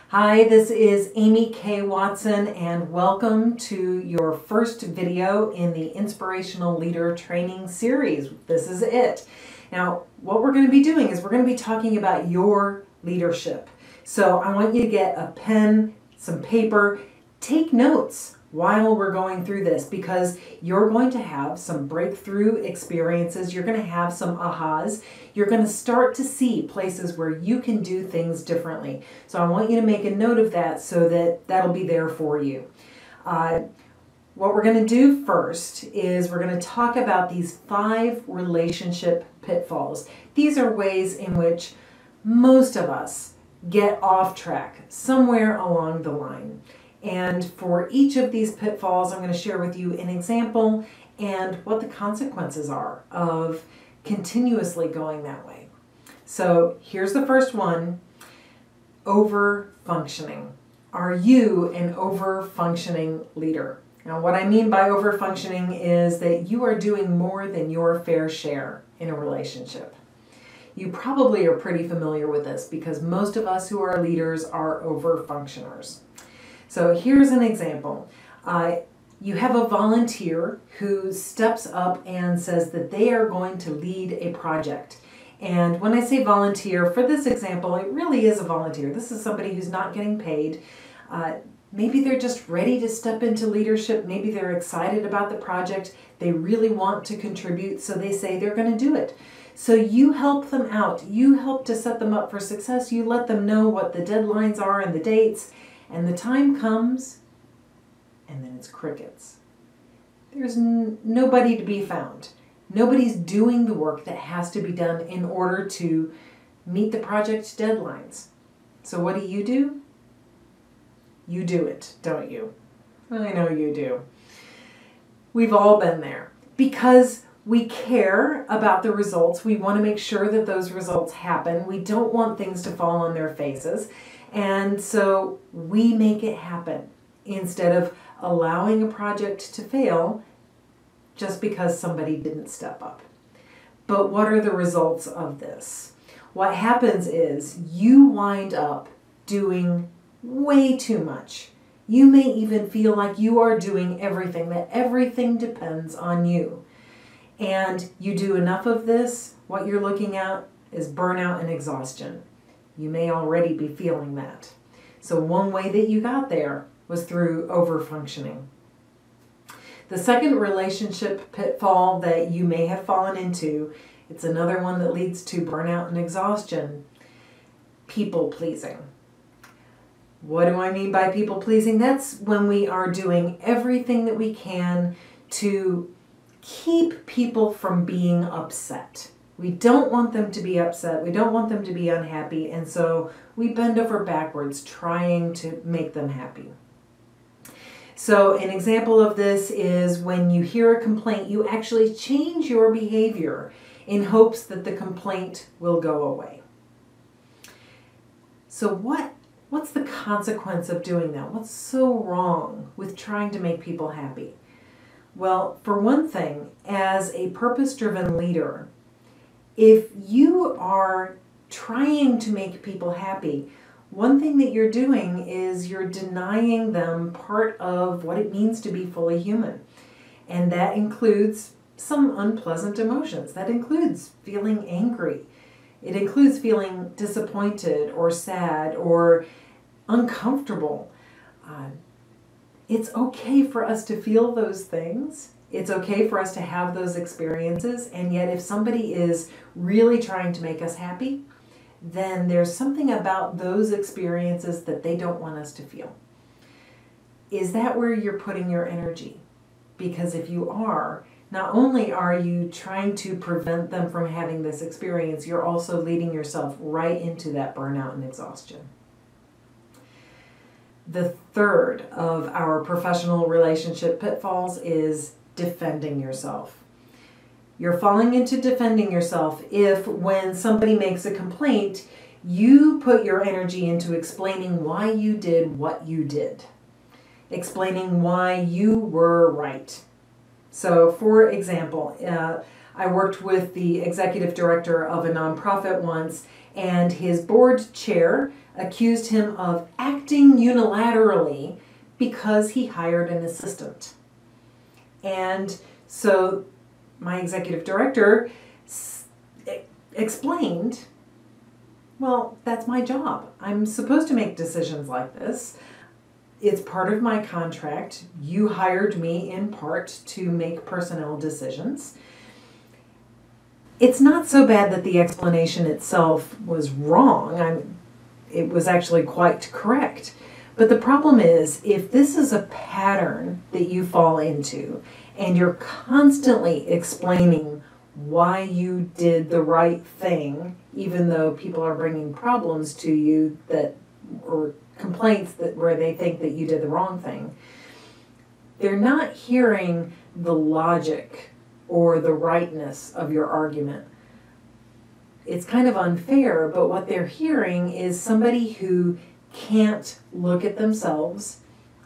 Hi, this is Amy K. Watson, and welcome to your first video in the Inspirational Leader Training Series. This is it. Now, what we're going to be doing is we're going to be talking about your leadership. So I want you to get a pen, some paper, take notes while we're going through this, because you're going to have some breakthrough experiences. You're going to have some ahas. You're going to start to see places where you can do things differently. So I want you to make a note of that so that that'll be there for you. What we're going to do first is we're going to talk about these 5 relationship pitfalls. These are ways in which most of us get off track somewhere along the line. And for each of these pitfalls, I'm going to share with you an example and what the consequences are of continuously going that way. So here's the first one: over-functioning. Are you an over-functioning leader? Now, what I mean by over-functioning is that you are doing more than your fair share in a relationship. You probably are pretty familiar with this because most of us who are leaders are over-functioners. So here's an example. You have a volunteer who steps up and says that they are going to lead a project. And when I say volunteer, for this example, it really is a volunteer. This is somebody who's not getting paid. Maybe they're just ready to step into leadership. Maybe they're excited about the project. They really want to contribute, so they say they're going to do it. So you help them out. You help to set them up for success. You let them know what the deadlines are and the dates. And the time comes, and then it's crickets. There's nobody to be found. Nobody's doing the work that has to be done in order to meet the project deadlines. So what do? You do it, don't you? I know you do. We've all been there. Because we care about the results. We want to make sure that those results happen. We don't want things to fall on their faces. And so we make it happen instead of allowing a project to fail just because somebody didn't step up. But what are the results of this? What happens is you wind up doing way too much. You may even feel like you are doing everything, that everything depends on you. And you do enough of this, what you're looking at is burnout and exhaustion. You may already be feeling that. So one way that you got there was through over-functioning. The second relationship pitfall that you may have fallen into, it's another one that leads to burnout and exhaustion: people-pleasing. What do I mean by people-pleasing? That's when we are doing everything that we can to keep people from being upset. We don't want them to be upset. We don't want them to be unhappy. And so we bend over backwards trying to make them happy. So an example of this is when you hear a complaint, you actually change your behavior in hopes that the complaint will go away. So what's the consequence of doing that? What's so wrong with trying to make people happy? Well, for one thing, as a purpose-driven leader, if you are trying to make people happy, one thing that you're doing is you're denying them part of what it means to be fully human. And that includes some unpleasant emotions. That includes feeling angry. It includes feeling disappointed or sad or uncomfortable. It's okay for us to feel those things. It's okay for us to have those experiences, and yet if somebody is really trying to make us happy, then there's something about those experiences that they don't want us to feel. Is that where you're putting your energy? Because if you are, not only are you trying to prevent them from having this experience, you're also leading yourself right into that burnout and exhaustion. The third of our professional relationship pitfalls is defending yourself. You're falling into defending yourself if, when somebody makes a complaint, you put your energy into explaining why you did what you did, explaining why you were right. So, for example, I worked with the executive director of a nonprofit once, and his board chair accused him of acting unilaterally because he hired an assistant. And so my executive director explained, well, that's my job. I'm supposed to make decisions like this. It's part of my contract. You hired me in part to make personnel decisions. It's not so bad that the explanation itself was wrong. It was actually quite correct. But the problem is, if this is a pattern that you fall into, and you're constantly explaining why you did the right thing, even though people are bringing problems to you or complaints where they think that you did the wrong thing, they're not hearing the logic or the rightness of your argument. It's kind of unfair, but what they're hearing is somebody who can't look at themselves,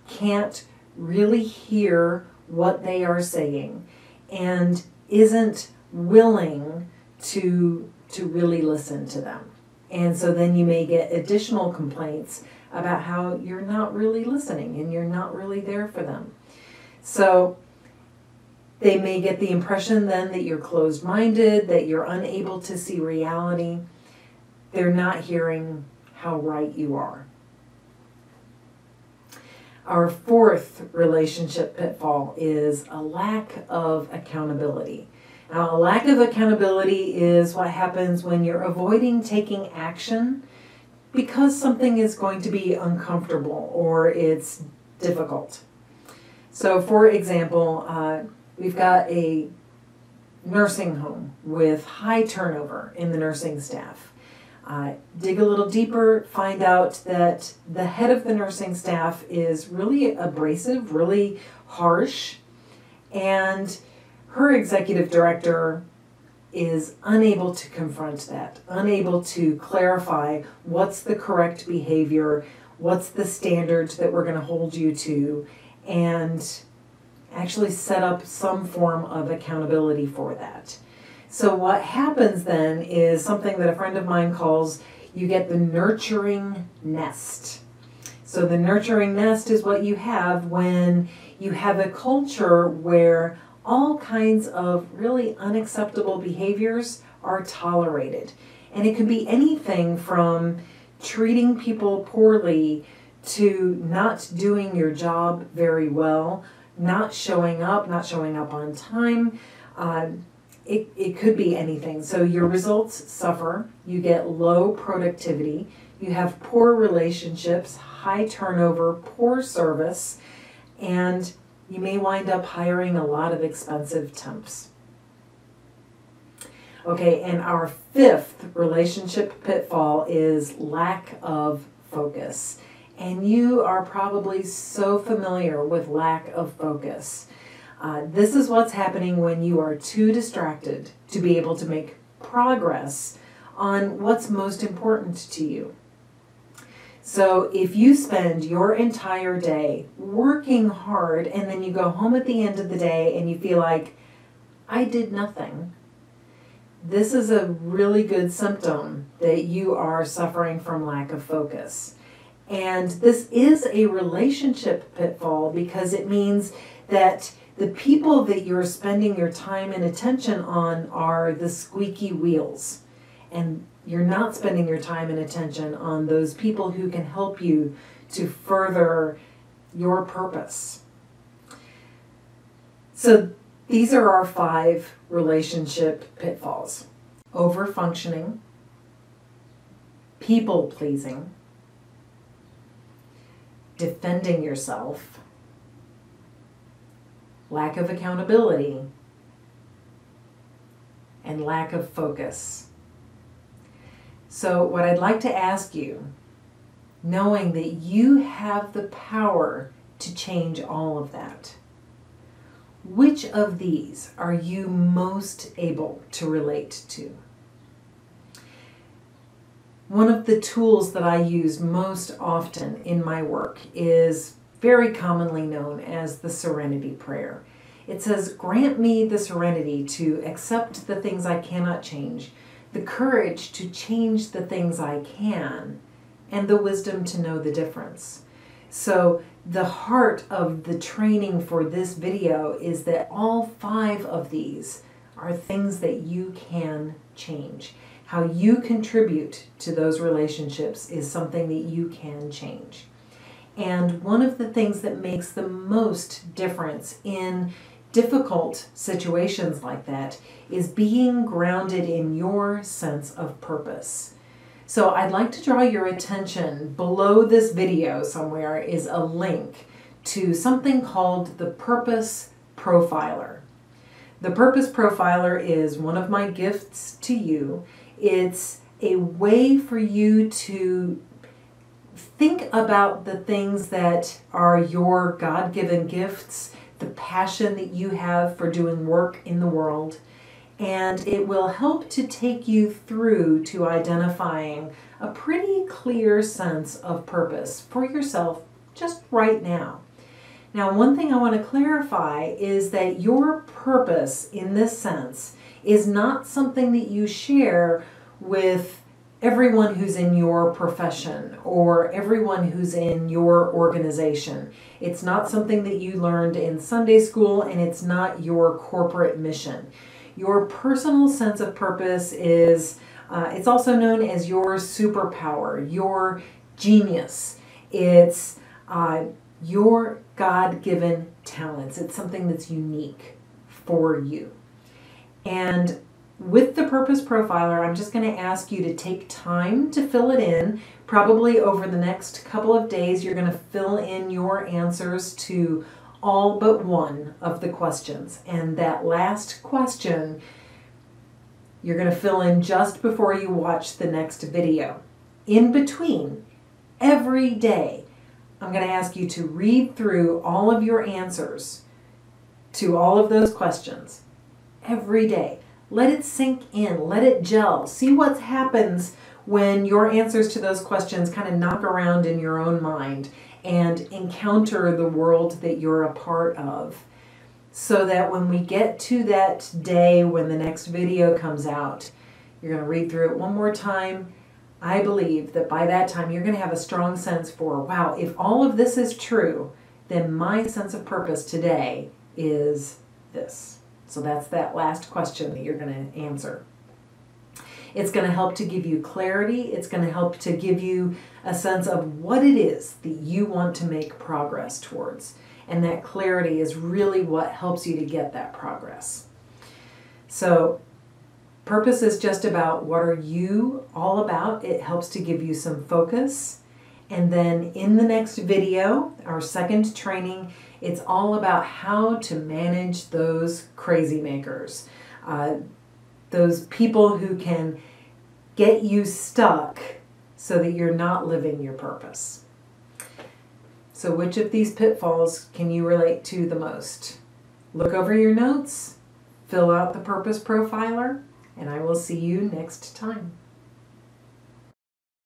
can't really hear what they are saying, and isn't willing to really listen to them. And so then you may get additional complaints about how you're not really listening and you're not really there for them. So they may get the impression then that you're closed-minded, that you're unable to see reality. They're not hearing how right you are. Our fourth relationship pitfall is a lack of accountability. Now, a lack of accountability is what happens when you're avoiding taking action because something is going to be uncomfortable or it's difficult. So, for example, we've got a nursing home with high turnover in the nursing staff. Dig a little deeper, find out that the head of the nursing staff is really abrasive, really harsh, and her executive director is unable to confront that, unable to clarify what's the correct behavior, what's the standards that we're going to hold you to, and actually set up some form of accountability for that. So what happens then is something that a friend of mine calls, you get the nurturing nest. So the nurturing nest is what you have when you have a culture where all kinds of really unacceptable behaviors are tolerated. And it could be anything from treating people poorly to not doing your job very well, not showing up on time. It could be anything. So your results suffer, you get low productivity, you have poor relationships, high turnover, poor service, and you may wind up hiring a lot of expensive temps. Okay, and our fifth relationship pitfall is lack of focus. And you are probably so familiar with lack of focus. This is what's happening when you are too distracted to be able to make progress on what's most important to you. So if you spend your entire day working hard and then you go home at the end of the day and you feel like, I did nothing, this is a really good symptom that you are suffering from lack of focus. And this is a relationship pitfall because it means that the people that you're spending your time and attention on are the squeaky wheels. And you're not spending your time and attention on those people who can help you to further your purpose. So these are our 5 relationship pitfalls: overfunctioning, people-pleasing, defending yourself, lack of accountability, and lack of focus. So what I'd like to ask you, knowing that you have the power to change all of that, which of these are you most able to relate to? One of the tools that I use most often in my work is very commonly known as the Serenity Prayer. It says, "Grant me the serenity to accept the things I cannot change, the courage to change the things I can, and the wisdom to know the difference. So the heart of the training for this video is that all 5 of these are things that you can change. How you contribute to those relationships is something that you can change. And one of the things that makes the most difference in difficult situations like that is being grounded in your sense of purpose. So I'd like to draw your attention, below this video somewhere is a link to something called the Purpose Profiler. The Purpose Profiler is one of my gifts to you. It's a way for you to think about the things that are your God-given gifts, the passion that you have for doing work in the world, and it will help to take you through to identifying a pretty clear sense of purpose for yourself just right now. Now, one thing I want to clarify is that your purpose in this sense is not something that you share with everyone who's in your profession or everyone who's in your organization. It's not something that you learned in Sunday school, and it's not your corporate mission. Your personal sense of purpose is, it's also known as your superpower, your genius. It's your God-given talents. It's something that's unique for you. And with the Purpose Profiler, I'm just going to ask you to take time to fill it in. Probably over the next couple of days, you're going to fill in your answers to all but one of the questions. And that last question, you're going to fill in just before you watch the next video. In between, every day, I'm going to ask you to read through all of your answers to all of those questions every day. Let it sink in, let it gel. See what happens when your answers to those questions kind of knock around in your own mind and encounter the world that you're a part of, so that when we get to that day when the next video comes out, you're going to read through it one more time. I believe that by that time you're going to have a strong sense for, wow, if all of this is true, then my sense of purpose today is this. So that's that last question that you're going to answer. It's going to help to give you clarity. It's going to help to give you a sense of what it is that you want to make progress towards. And that clarity is really what helps you to get that progress. So purpose is just about what are you all about. It helps to give you some focus. And then in the next video, our second training, it's all about how to manage those crazy makers. Those people who can get you stuck so that you're not living your purpose. So which of these pitfalls can you relate to the most? Look over your notes, fill out the Purpose Profiler, and I will see you next time.